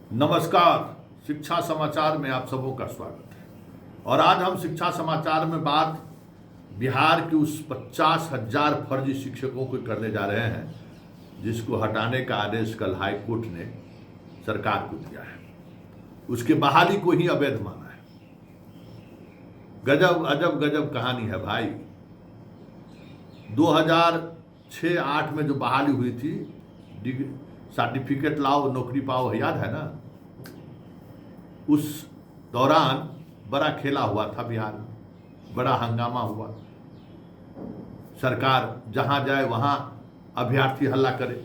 नमस्कार। शिक्षा समाचार में आप सबों का स्वागत है। और आज हम शिक्षा समाचार में बात बिहार के उस 50,000 फर्जी शिक्षकों को करने जा रहे हैं जिसको हटाने का आदेश कल हाई कोर्ट ने सरकार को दिया है। उसके बहाली को ही अवैध माना है। गजब अजब गजब कहानी है भाई। 2006-08 में जो बहाली हुई थी, सर्टिफिकेट लाओ नौकरी पाओ, याद है ना? उस दौरान बड़ा खेला हुआ था बिहार में, बड़ा हंगामा हुआ। सरकार जहां जाए वहां अभ्यर्थी हल्ला करे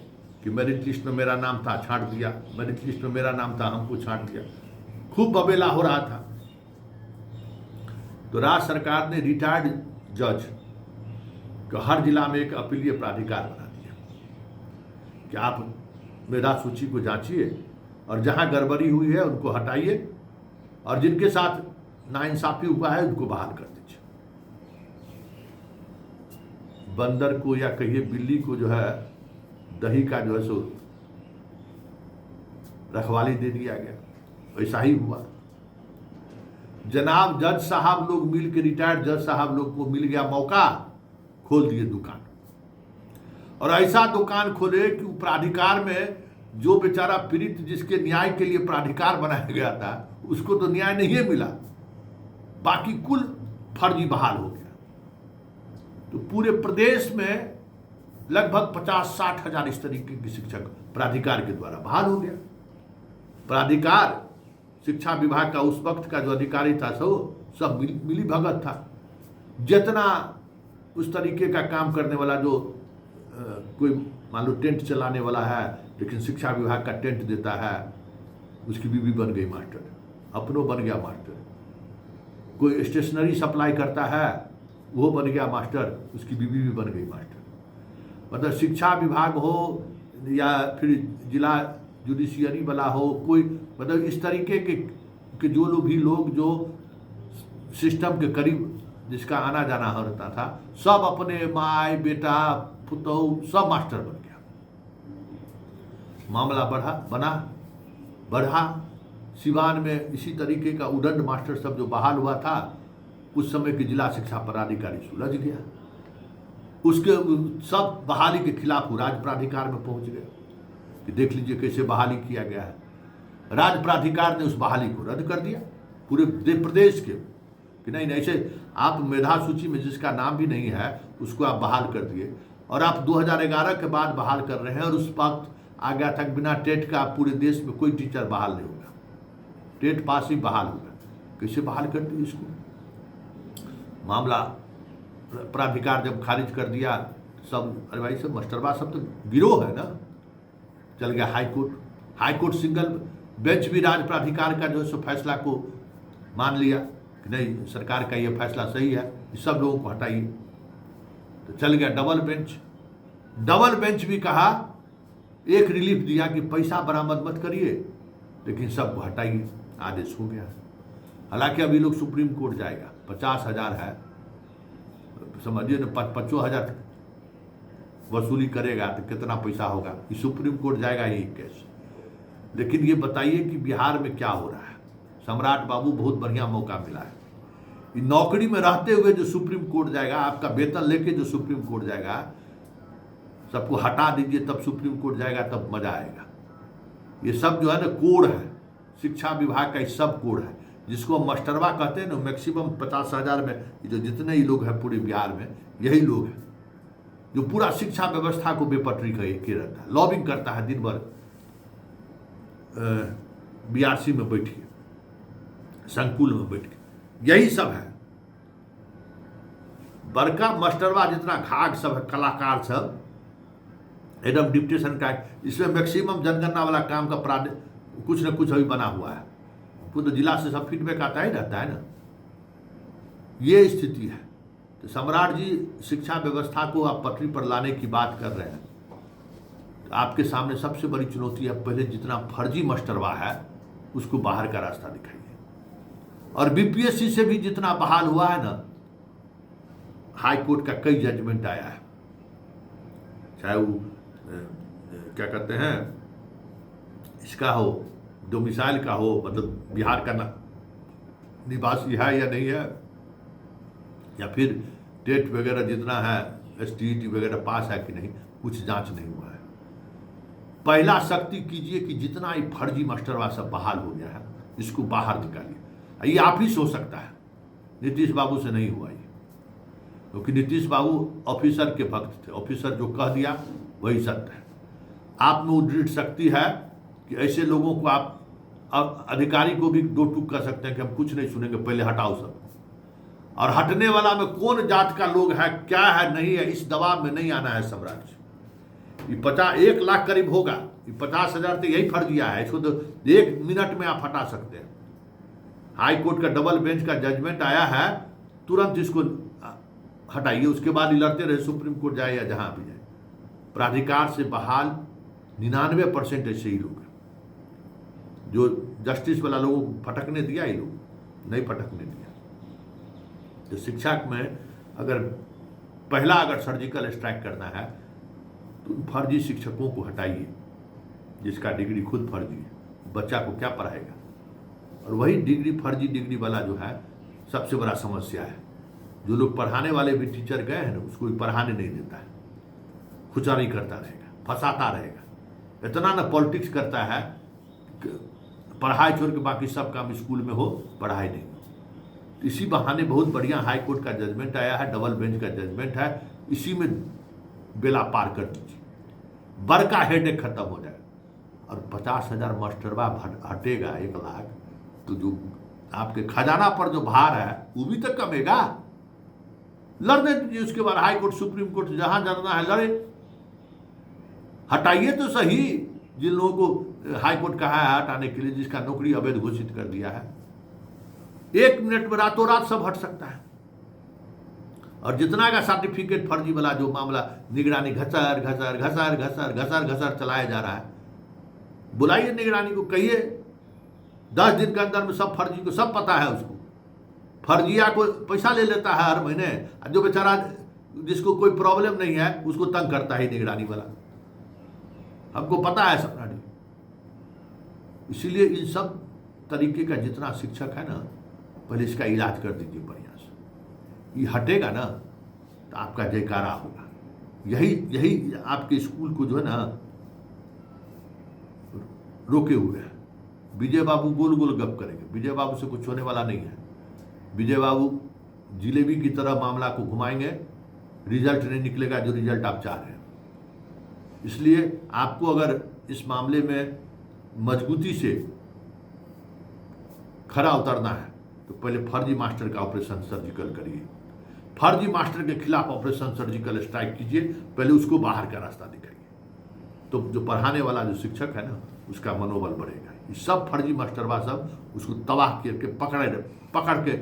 कि मेरिट लिस्ट में मेरा नाम था, छांट दिया, मेरिट लिस्ट में मेरा नाम था, हमको छांट दिया। खूब बबेला हो रहा था। तो राज्य सरकार ने रिटायर्ड जज को हर जिला में एक अपीलीय प्राधिकार बना दिया कि आप मेधा सूची को जांचिए और जहां गड़बड़ी हुई है उनको हटाइए और जिनके साथ नाइंसाफी हुआ है उनको बहाल कर दीजिए। बंदर को या कहिए बिल्ली को जो है दही का जो है सो रखवाली दे दिया गया। वैसा ही हुआ। जनाब जज साहब लोग मिल के, रिटायर्ड जज साहब लोग को मिल गया मौका, खोल दिए दुकान। और ऐसा दुकान खोले कि प्राधिकार में जो बेचारा पीड़ित, जिसके न्याय के लिए प्राधिकार बनाया गया था, उसको तो न्याय नहीं मिला, बाकी कुल फर्जी बहाल हो गया। तो पूरे प्रदेश में लगभग 50-60 हजार इस तरीके के शिक्षक प्राधिकार के द्वारा बहाल हो गया। प्राधिकार शिक्षा विभाग का उस वक्त का जो अधिकारी था सब मिली भगत था। जितना उस तरीके का काम करने वाला, जो कोई मान लो टेंट चलाने वाला है लेकिन शिक्षा विभाग का टेंट देता है, उसकी बीवी बन गई मास्टर, अपनों बन गया मास्टर। कोई स्टेशनरी सप्लाई करता है, वो बन गया मास्टर, उसकी बीवी भी बन गई मास्टर। मतलब शिक्षा विभाग हो या फिर जिला जुडिशियरी वाला हो, कोई मतलब इस तरीके के जो लोग जो सिस्टम के करीब जिसका आना जाना होता था, सब अपने माई बेटा पुतौ सब मास्टर बन गया। मामला बढ़ा। सिवान में इसी तरीके का उदंड मास्टर सब जो बहाल हुआ था, उस समय के जिला शिक्षा पदाधिकारी सुलझ गया। उसके सब बहाली के खिलाफ राज्य प्राधिकार में पहुंच गए कि देख लीजिए कैसे बहाली किया गया है। राज्य प्राधिकार ने उस बहाली को रद्द कर दिया पूरे प्रदेश के, कि नहीं ऐसे आप मेधा सूची में जिसका नाम भी नहीं है उसको आप बहाल कर दिए। और आप 2011 के बाद बहाल कर रहे हैं, और उस वक्त आ गया था बिना टेट का पूरे देश में कोई टीचर बहाल नहीं होगा, टेट पास ही बहाल होगा। कैसे बहाल कर दिए इसको? मामला प्राधिकार जब खारिज कर दिया, सब अरे भाई सब मास्टरबा सब तो गिरोह है ना, चल गया हाई कोर्ट सिंगल बेंच भी राज्य प्राधिकार का जो है सो फैसला को मान लिया कि नहीं, सरकार का ये फैसला सही है, इस सब लोगों को हटाइए। तो चल गया डबल बेंच भी कहा, एक रिलीफ दिया कि पैसा बरामद मत करिए लेकिन सबको हटाइए, आदेश हो गया। हालांकि अभी लोग सुप्रीम कोर्ट जाएगा, 50,000 है, समझिए ना, 50,000 वसूली करेगा तो कितना पैसा होगा, ये सुप्रीम कोर्ट जाएगा यही केस। लेकिन ये बताइए कि बिहार में क्या हो रहा है। सम्राट बाबू बहुत बढ़िया मौका मिला है। नौकरी में रहते हुए जो सुप्रीम कोर्ट जाएगा, आपका वेतन लेके जो सुप्रीम कोर्ट जाएगा, सबको हटा दीजिए तब सुप्रीम कोर्ट जाएगा, तब मजा आएगा। ये सब जो है ना कोड है, शिक्षा विभाग का ये सब कोड है, जिसको मास्टरवा कहते हैं ना। मैक्सिमम 50,000 में जो जितने ही लोग हैं पूरे बिहार में, यही लोग हैं जो पूरा शिक्षा व्यवस्था को बेपटरी के रहता है, लॉबिंग करता है दिन भर BRC में बैठ के, संकुल में बैठ के, यही सब है। बड़का मास्टरवा जितना घाट सब है, कलाकार सब एकदम डिप्टेशन का, इसमें मैक्सिमम जनगणना वाला काम का कुछ न कुछ अभी बना हुआ है। तो जिला से सब फीडबैक आता ही रहता है ना। ये स्थिति है। तो सम्राट जी शिक्षा व्यवस्था को आप पटरी पर लाने की बात कर रहे हैं, तो आपके सामने सबसे बड़ी चुनौती है, पहले जितना फर्जी मास्टरवा है उसको बाहर का रास्ता दिखाइए। और BPSC से भी जितना बहाल हुआ है ना, हाई कोर्ट का कई जजमेंट आया है, चाहे वो क्या कहते हैं इसका हो डोमिसाइल का हो, मतलब बिहार का निवासी है या नहीं है, या फिर टेट वगैरह जितना है, STET वगैरह पास है कि नहीं, कुछ जांच नहीं हुआ है। पहला सख्ती कीजिए कि जितना ही फर्जी मास्टरवा सब बहाल हो गया है, इसको बाहर निकालिए। ये आप ही से हो सकता है, नीतीश बाबू से नहीं हुआ ये, क्योंकि नीतीश बाबू ऑफिसर के भक्त थे। ऑफिसर जो कह दिया वही सत्य है। आप में वो दृढ़ शक्ति है कि ऐसे लोगों को आप अधिकारी को भी दो टूक कर सकते हैं कि हम कुछ नहीं सुनेंगे, पहले हटाओ सब। और हटने वाला में कौन जात का लोग है, क्या है, नहीं है, इस दबाव में नहीं आना है सम्राट जी। ये 1 लाख करीब होगा, ये 50,000 तो यही फर्जिया है, इसको तो 1 मिनट में आप हटा सकते हैं। हाई कोर्ट का डबल बेंच का जजमेंट आया है, तुरंत इसको हटाइए, उसके बाद ही लड़ते रहे, सुप्रीम कोर्ट जाए या जहां भी जाए। प्राधिकार से बहाल 99% ऐसे ही लोग हैं जो जस्टिस वाला लोगों को फटकने दिया, ये लोग नहीं फटकने दिया। तो शिक्षा में अगर सर्जिकल स्ट्राइक करना है तो फर्जी शिक्षकों को हटाइए, जिसका डिग्री खुद फर्जी है, बच्चा को क्या पढ़ाएगा। और वही डिग्री, फर्जी डिग्री वाला जो है सबसे बड़ा समस्या है। जो लोग पढ़ाने वाले भी टीचर गए हैं ना, उसको भी पढ़ाने नहीं देता है, खुचारी करता रहेगा, फंसाता रहेगा, इतना ना पॉलिटिक्स करता है, पढ़ाई छोड़ के बाकी सब काम स्कूल में हो, पढ़ाई नहीं हो। इसी बहाने बहुत बढ़िया हाई कोर्ट का जजमेंट आया है, डबल बेंच का जजमेंट है, इसी में बेला पार कर दीजिए, बड़का हेडेक खत्म हो जाए। और 50,000 मास्टरवा हटेगा, 1 लाख, तो जो आपके खजाना पर जो भार है वो भी तो कमेगा। लड़ने दीजिए, उसके बाद हाई कोर्ट, सुप्रीम कोर्ट, जहां जाना है लड़े, हटाइए तो सही जिन लोगों को हाई कोर्ट कहा है हटाने के लिए, जिसका नौकरी अवैध घोषित कर दिया है। 1 मिनट में रातों रात सब हट सकता है। और जितना का सर्टिफिकेट फर्जी वाला जो मामला, निगरानी घसर घसर घसर घसर घसर घसर चलाया जा रहा है, बुलाइए निगरानी को, कहिए 10 दिन के अंदर में सब फर्जी को सब पता है, उसको फर्जिया को पैसा ले लेता है हर महीने, जो बेचारा जिसको कोई प्रॉब्लम नहीं है उसको तंग करता है निगरानी वाला, हमको पता है सम्राट। इसीलिए इन सब तरीके का जितना शिक्षक है ना, पहले इसका इलाज कर दीजिए बढ़िया से। ये हटेगा ना तो आपका जयकारा होगा। यही आपके स्कूल को जो है ना रोके हुए है। विजय बाबू गोल गोल गप करेंगे, विजय बाबू से कुछ होने वाला नहीं है। विजय बाबू जिलेबी की तरह मामला को घुमाएंगे, रिजल्ट नहीं निकलेगा जो रिजल्ट आप चाह रहे हैं। इसलिए आपको अगर इस मामले में मजबूती से खरा उतरना है तो पहले फर्जी मास्टर का ऑपरेशन सर्जिकल करिए, फर्जी मास्टर के खिलाफ ऑपरेशन सर्जिकल स्ट्राइक कीजिए, पहले उसको बाहर का रास्ता दिखाइए, तो जो पढ़ाने वाला जो शिक्षक है ना उसका मनोबल बढ़ेगा। ये सब फर्जी मास्टरवा सब उसको तबाह करके पकड़ के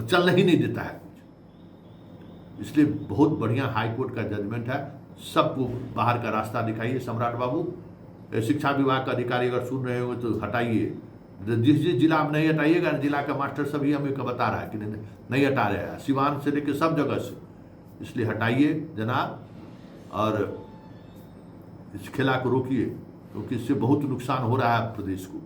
चलने ही नहीं देता है कुछ। इसलिए बहुत बढ़िया हाई कोर्ट का जजमेंट है, सबको बाहर का रास्ता दिखाइए। सम्राट बाबू, शिक्षा विभाग का अधिकारी अगर सुन रहे हो तो हटाइए, जिस जिला में नहीं हटाइएगा, जिला का मास्टर सभी हमें बता रहा है कि नहीं हटा रहे हैं, सिवान से लेकर सब जगह से। इसलिए हटाइए जनाब, और इस खेला को रोकिए, क्योंकि इससे बहुत नुकसान हो रहा है प्रदेश को।